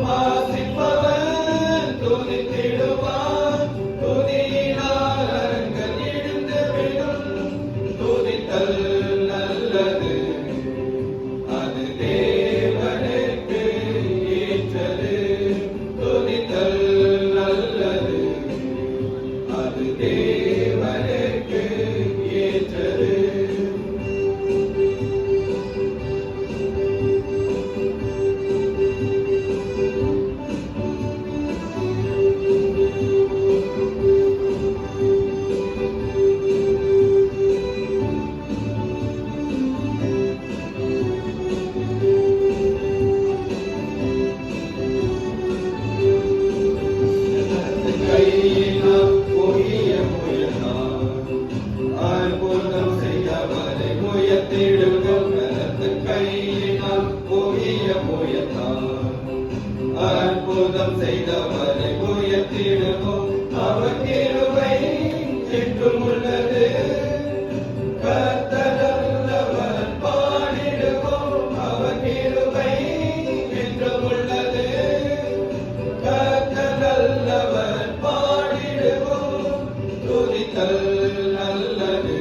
வாசிப்பவன் துதித்திடுவான். துதியினால் அரண்கள் இடிந்து விடும். துதித்தல் நல்லது, அது தேவனுக்கு ஏற்றது. துதித்தல் நல்லது, அது தேவனுக்கு ஏற்றது. கையினால் புதிய முயலால் அற்புதம் செய்தவரை முயத்திடுவோம். கையினால் புதிய முயலால் அற்புதம் செய்தவரை முயத்திடுவோம். அவர் கிருபை என்றும் உள்ளது. கர்த்தர் நல்லவர் பாடிடுவோம். அவர் கிருபை என்றும் உள்ளது. கர்த்தர் நல்லவர் பாடிடுவோம். துதித்தல் நல்லது,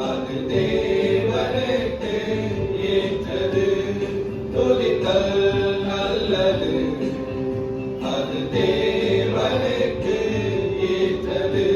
அது தேவனுக்கு ஏற்றது. துதித்தல் நல்லது, அது தேவனுக்கு ஏற்றது.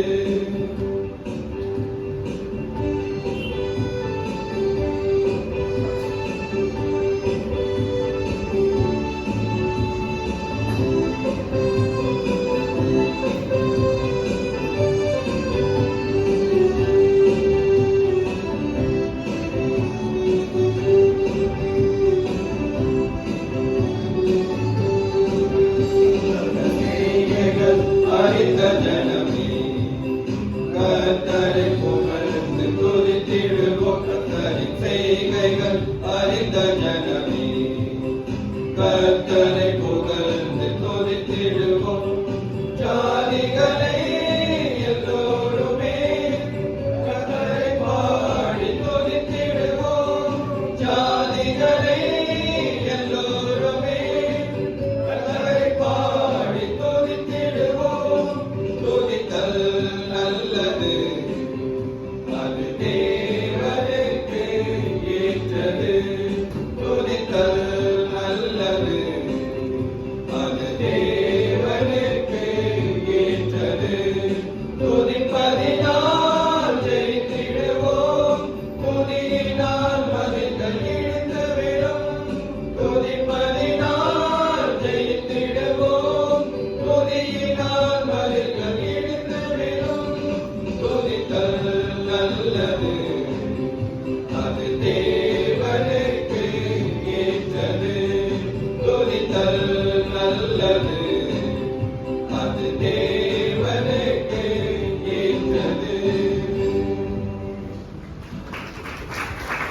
செய்கைகள் அறிந்த ஜனமே, கர்த்தரை புகழ்ந்து துதித்திடுவோம். கர்த்தரின் செய்கைகள் அறிந்த ஜனமே, கர்த்தரை புகழ்ந்து துதித்திடுவோம். ஜாதிகளே